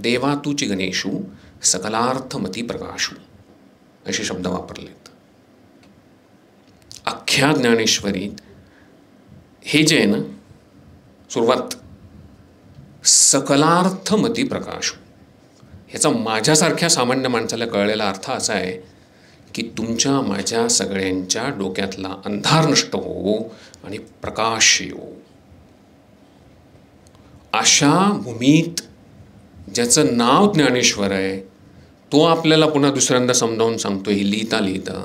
देवा तुची गणेशू सकलार्थमती प्रकाशू असे शब्द वापरलेत. अख्ख्या ज्ञानेश्वरीत हे जे आहे ना सुरुवात सकलार्थमती प्रकाशू, ह्याचा माझ्यासारख्या सामान्य माणसाला कळलेला अर्थ असा आहे की तुमच्या माझ्या सगळ्यांच्या डोक्यातला अंधार नष्ट हो आणि प्रकाश येऊ. अशा भूमीत ज्याचं नाव ज्ञानेश्वर आहे तो आपल्याला पुन्हा दुसऱ्यांदा समजावून सांगतो हे लिहिता लिहिता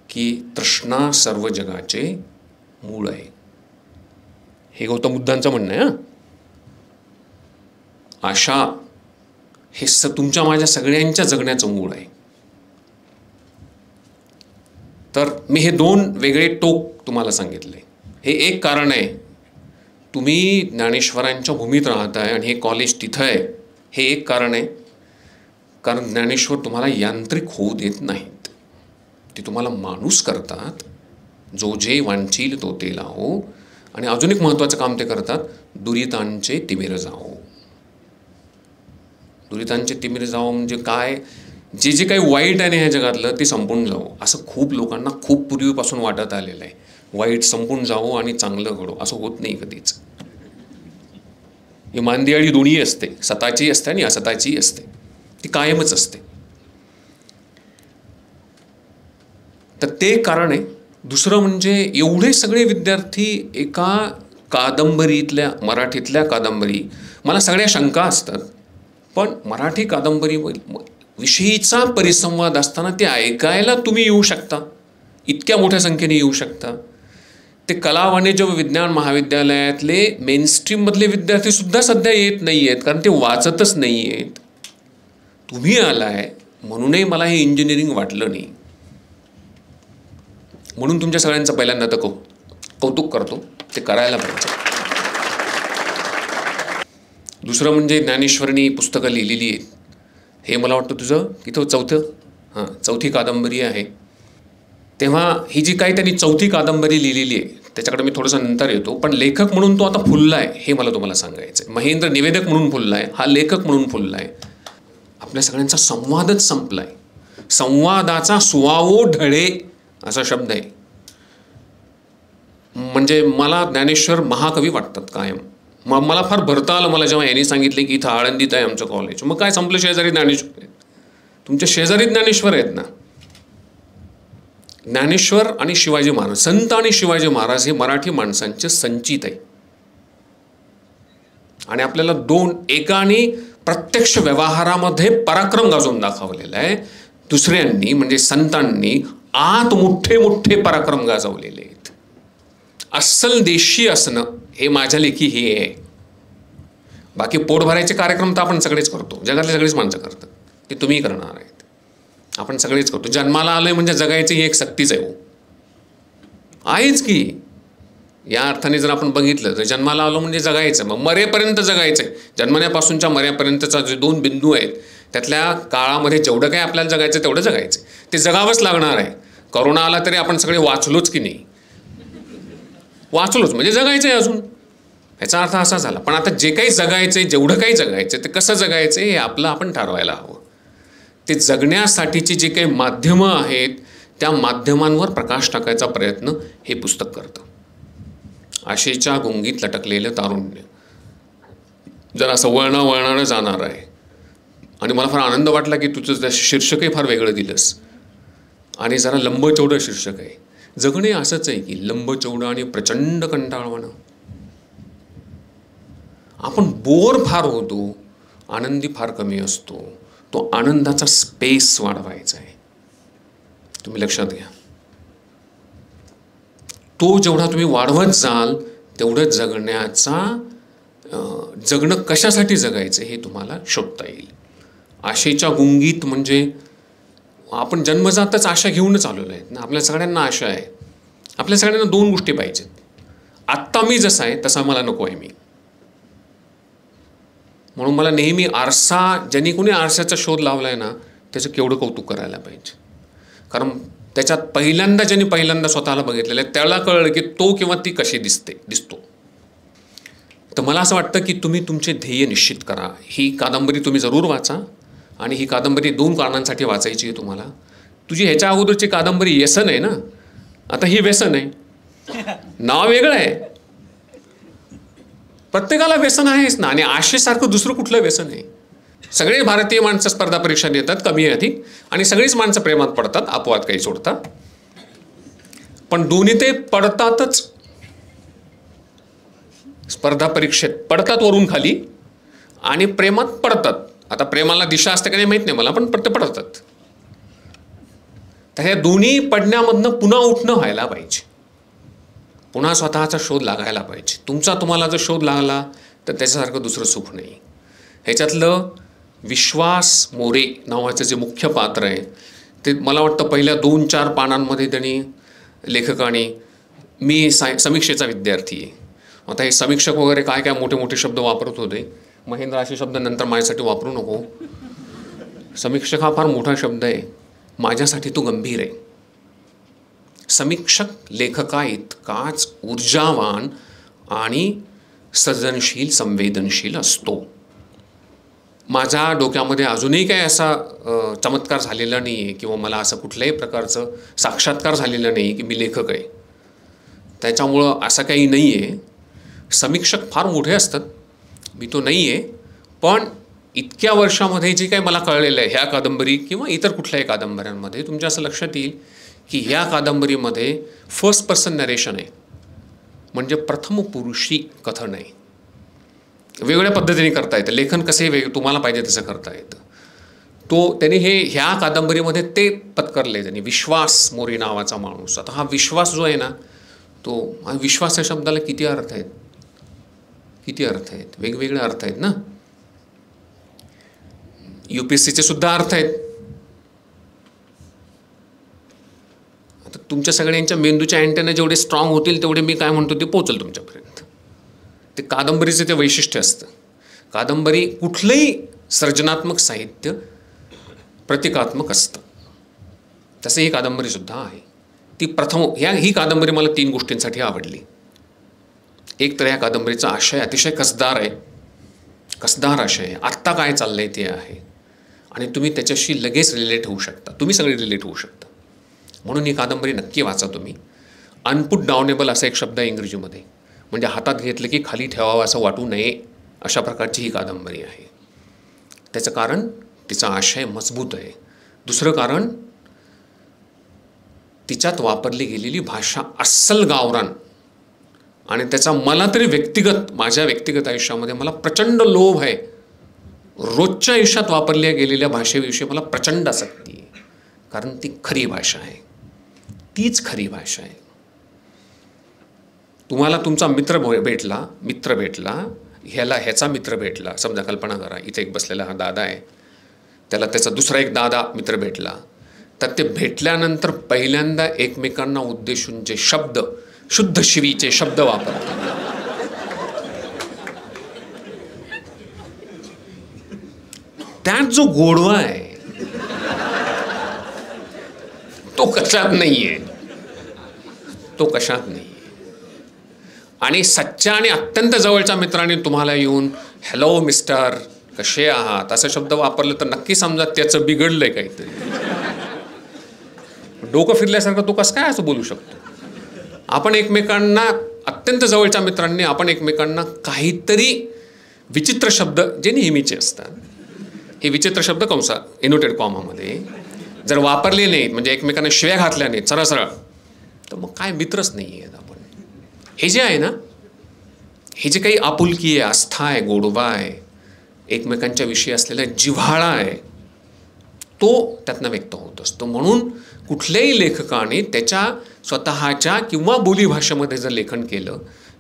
की तृष्णा सर्व जगाचे मूळ आहे. हे गौतम बुद्धांचं म्हणणं आहे. आशा हे तुमच्या माझ्या सगळ्यांच्या जगण्याचं मूळ आहे. तर मी हे दोन वेगळे टोक तुम्हाला सांगितले. हे एक कारण आहे, तुम्ही ज्ञानेश्वरांच्या भूमीत राहताय आणि हे कॉलेज तिथं आहे. हे एक कारण आहे, कारण ज्ञानेश्वर तुम्हाला यांत्रिक होऊ देत नाहीत. ते तुम्हाला माणूस करतात. जो जे वांछील तो ते लावो. आणि अजून एक महत्त्वाचं काम ते करतात, दुरितांचे तिमिर जाओ. दुरितांचे तिमिर जाओ म्हणजे काय, जे जे काही वाईट आहे ना ह्या जगातलं ते संपून जावो. असं खूप लोकांना खूप पूर्वीपासून वाटत आलेलं आहे. वाईट संपून जावो आणि चांगलं घडो. असं होत नाही कधीच. ही मांदियाळी दोन्ही असते, सताची असते आणि असताची असते. ती कायमच असते. तर ते कारण आहे. दुसरं म्हणजे एवढे सगळे विद्यार्थी एका कादंबरीतल्या, मराठीतल्या कादंबरी, मला सगळ्या शंका असतात, पण मराठी कादंबरी विषयीचा परिसंवाद असताना ते ऐकायला तुम्ही येऊ शकता, इतक्या मोठ्या संख्येने येऊ शकता. ते कला वाणिज्य व विज्ञान महाविद्यालयातले मेनस्ट्रीममधले विद्यार्थीसुद्धा सध्या येत नाही आहेत, कारण ते वाचतच नाही आहेत. तुम्ही आलाय म्हणूनही मला हे इंजिनिअरिंग वाटलं नाही. म्हणून तुमच्या सगळ्यांचं पहिल्यांदा तर कौतुक करतो. ते करायला पाहिजे. दुसरं म्हणजे ज्ञानेश्वरनी पुस्तकं लिहिलेली आहेत. हे मला वाटतं तुझं इथं चौथी कादंबरी आहे. तेव्हा ही जी काही त्यांनी चौथी कादंबरी लिहिलेली आहे त्याच्याकडे मी थोडंसं नंतर येतो. पण लेखक म्हणून तो आता फुलला आहे हे मला तुम्हाला सांगायचं आहे. महेंद्र निवेदक म्हणून फुलला आहे, हा लेखक म्हणून फुलला आहे. आपल्या सगळ्यांचा संवादच संपला आहे. संवादाचा सुवावो ढळे असा शब्द आहे. म्हणजे मला ज्ञानेश्वर महाकवी वाटतात कायम. मला फार भरता आलं मला जेव्हा यांनी सांगितले की इथं आळंदीत आहे आमचं कॉलेज. मग काय संपलं, शेजारी ज्ञानेश्वर आहेत. तुमच्या शेजारी ज्ञानेश्वर आहेत ना. ज्ञानेश्वर आणि शिवाजी महाराज, संत आणि शिवाजी महाराज हे मराठी माणसांचे संचित आहे. आणि आपल्याला एकाने प्रत्यक्ष व्यवहारामध्ये पराक्रम गाजवून दाखवलेला आहे. दुसऱ्यांनी म्हणजे संतांनी आत मोठे मोठे पराक्रम गाजवलेले आहेत. अस्सल देशी असणं हे माझ्या लेखी हे आहे. बाकी पोट भरायचे कार्यक्रम तर आपण सगळेच करतो, जगातले सगळेच माणसं करतात. ते तुम्ही करणार आहेत, आपण सगळेच करतो. जन्माला आलोय म्हणजे जगायचं ही एक सक्तीच आहे. आहेच की. या अर्थाने जर आपण बघितलं तर जन्माला आलो म्हणजे जगायचं, मग मरेपर्यंत जगायचं आहे. जन्मण्यापासूनच्या मरेपर्यंतचा जे 2 बिंदू आहेत त्यातल्या काळामध्ये जेवढं काही आपल्याला जगायचं तेवढं जगायचं. ते जगावंच लागणार आहे. करोना आला तरी आपण सगळे वाचलोच की नाही. वाचलोच म्हणजे जगायचं आहे अजून. ह्याचा अर्थ असा झाला. पण आता जे काही जगायचं आहे, जेवढं काही जगायचं आहे ते कसं जगायचं हे आपलं आपण ठरवायला हवं. ते जगण्यासाठीची जे काही माध्यमं आहेत त्या माध्यमांवर प्रकाश टाकायचा प्रयत्न हे पुस्तक करतं. आशेच्या गुंगीत लटकलेलं तारुण्य जरा असं वळणावळणानं जाणार आहे. आणि मला फार आनंद वाटला की तुझं शीर्षकही फार वेगळं दिलंस आणि जरा लंबचौडं शीर्षक आहे. जगणे असंच आहे की लंबचौडं आणि प्रचंड कंटाळवाणं. आपण बोर फार होतो, आनंदी फार कमी असतो. तो आनंदाचा स्पेस वाढवायचा आहे. तुम्ही लक्षात घ्या. तो जेवढा तुम्ही वाढवत जाल तेवढं जगणं कशासाठी जगायचं हे तुम्हाला शोधता येईल. आशेच्या गुंगीत म्हणजे आपण जन्मजातच आशा घेऊनच आलेलो आहेत ना. आपल्या सगळ्यांना आशा आहे. आपल्या सगळ्यांना 2 गोष्टी पाहिजेत. आत्ता मी जसा आहे तसा मला नको आहे मी. म्हणून मला नेहमी ज्यांनी कोणी आरशाचा शोध लावला आहे ना त्याचं केवढं कौतुक करायला पाहिजे. कारण त्याच्यात ज्यांनी पहिल्यांदा स्वतःला बघितलेलं आहे त्याला कळलं की तो किंवा ती कशी दिसतो. तर मला असं वाटतं की तुम्ही तुमचे ध्येय निश्चित करा. ही कादंबरी तुम्ही जरूर वाचा आणि ही कादंबरी 2 कारणांसाठी वाचायची आहे तुम्हाला. तुझी ह्याच्या अगोदरची कादंबरी व्यसन आहे ना, आता ही व्यसन आहे. नाव वेगळं आहे. प्रत्येकाला व्यसन आहेच ना. आणि आशेसारखं दुसरं कुठलं व्यसन आहे? सगळे भारतीय माणसं स्पर्धा परीक्षा देतात कमी अधिक आणि सगळीच माणसं प्रेमात पडतात, अपवाद काही सोडतात. पण दोन्ही ते पडतातच. स्पर्धा परीक्षेत पडतात वरून खाली आणि प्रेमात पडतात. आता प्रेमाला दिशा असते का नाही माहीत नाही मला, पण ते पडतात. तर ह्या दोन्ही पडण्यामधनं पुन्हा उठणं व्हायला पाहिजे. पुन्हा स्वतःचा शोध लागायला पाहिजे. तुम्हाला जर शोध लागला तर त्याच्यासारखं दुसरं सुख नाही. ह्याच्यातलं विश्वास मोरे नावाचं जे मुख्य पात्र आहे ते मला वाटतं पहिल्या 2-4 पानांमध्ये त्यांनी लेखकाने, मी समीक्षेचा विद्यार्थी आहे. आता हे समीक्षक वगैरे काय काय मोठे मोठे शब्द वापरत होते. महेंद्र असे शब्द नंतर माझ्यासाठी वापरू नको. समीक्षक हा फार मोठा शब्द आहे, माझ्यासाठी तो गंभीर आहे. समीक्षक लेखका इतकाच ऊर्जावान आणि सर्जनशील संवेदनशील असतो. माझ्या डोक्यामध्ये अजूनही काही असा चमत्कार झालेला नाही आहे किंवा मला असं कुठल्याही प्रकारचं साक्षात्कार झालेलं नाही की मी लेखक आहे. त्याच्यामुळं असं काही नाही आहे. समीक्षक फार मोठे असतात, मी तो नाही आहे. पण इतक्या वर्षामध्ये जे काही मला कळलेलं आहे ह्या कादंबरी किंवा इतर कुठल्याही कादंबऱ्यांमध्ये, तुमच्या असं लक्षात येईल की ह्या कादंबरीमध्ये फर्स्ट पर्सन नरेशन आहे. म्हणजे प्रथम पुरुषी कथन आहे. वेगवेगळ्या पद्धतीने करता येतं लेखन. कसे तुम्हाला पाहिजे तसं करता येतं. त्याने ह्या कादंबरीमध्ये ते पत्करले त्यांनी. विश्वास मोरे नावाचा माणूस. आता हा विश्वास जो आहे ना, हा विश्वास या शब्दाला किती अर्थ आहेत? किती अर्थ आहेत? वेगवेगळे अर्थ आहेत ना. UPSCचे सुद्धा अर्थ आहेत. आता तुमच्या सगळ्यांच्या मेंदूच्या अँटेना जेवढे स्ट्रॉंग होतील तेवढे मी काय म्हणतो ते पोचल तुमच्यापर्यंत. ते कादंबरीचं ते वैशिष्ट्य असतं. कादंबरी कुठलंही सर्जनात्मक साहित्य प्रतिकात्मक असतं. तसं ही कादंबरीसुद्धा आहे. ही कादंबरी मला 3 गोष्टींसाठी आवडली. एक तर ह्या कादंबरीचा आशय अतिशय कसदार आहे. कसदार आशय आहे. आत्ता काय चाललंय ते आहे आणि तुम्ही त्याच्याशी लगेच रिलेट होऊ शकता. तुम्ही सगळे रिलेट होऊ शकता. म्हणून ही कादंबरी नक्की वाचा तुम्ही. अनपुट डाउनेबल असा एक शब्द आहे इंग्रजीमध्ये. म्हणजे हातात घेतलं की खाली ठेवावं असं वाटू नये अशा प्रकारची ही कादंबरी आहे. त्याचं कारण तिचा आशय मजबूत आहे. दुसरं कारण तिच्यात वापरली गेलेली भाषा अस्सल गावरान. आणि त्याचा मला तरी माझ्या व्यक्तिगत आयुष्यामध्ये मला प्रचंड लोभ आहे. रोजच्या आयुष्यात वापरल्या गेलेल्या भाषेविषयी मला प्रचंड आसक्ती आहे. कारण ती खरी भाषा आहे. तीच खरी भाषा आहे. तुम्हाला तुमचा मित्र भेटला, ह्याचा मित्र भेटला. समजा कल्पना करा, इथे एक बसलेला हा दादा आहे, त्याला त्याचा दुसरा एक दादा मित्र भेटला. तर ते भेटल्यानंतर पहिल्यांदा एकमेकांना उद्देशून जे शब्द, शुद्ध शिवीचे शब्द वापरतात, त्यात जो गोडवा आहे तो कशात नाहीये. आणि सच्चा आणि अत्यंत जवळच्या मित्राने तुम्हाला येऊन हॅलो मिस्टर कसे आहात असं शब्द वापरले तर नक्की समजा त्याचं बिघडलंय काहीतरी. डोकं फिरल्यासारखं तो कसं काय असं बोलू शकतो. आपण एकमेकांना, अत्यंत जवळच्या मित्रांनी आपण एकमेकांना काहीतरी विचित्र शब्द जे नेहमीचे असतात, हे विचित्र शब्द कंसात इनोटेड कॉमामध्ये जर वापरले नाहीत, म्हणजे एकमेकांना शिव्या घातल्या नाहीत सरळ, तर मग काय मित्रच नाही आहेत आपण. हे जे आहे ना, हे जे काही आपुलकी आहे, आस्था आहे, गोडवा आहे, एकमेकांच्या विषयी असलेला जिव्हाळा आहे, तो त्यातनं व्यक्त होत असतो. म्हणून कुठल्याही लेखकाने त्याच्या स्वतःच्या किंवा बोलीभाषेमध्ये जर लेखन केलं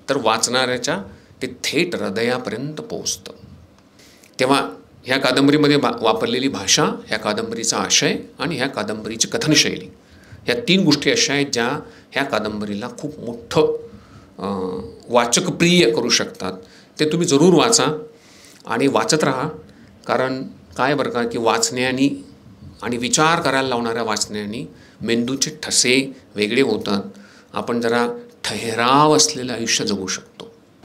तर वाचणाऱ्याच्या ते थेट हृदयापर्यंत पोहोचतं. तेव्हा ह्या कादंबरीमध्ये वापरलेली भाषा, ह्या कादंबरीचा आशय आणि ह्या कादंबरीची कथनशैली, ह्या 3 गोष्टी अशा आहेत ज्या ह्या कादंबरीला खूप मोठं वाचकप्रिय करू शकतात. ते तुम्ही जरूर वाचा आणि वाचत राहा. कारण काय बरं का, की वाचण्याने आणि विचार करायला लावणाऱ्या वाचण्याने मेंदूचे ठसे वेगळे होतात. आपण जरा ठहराव असलेलं आयुष्य जगू शकतो.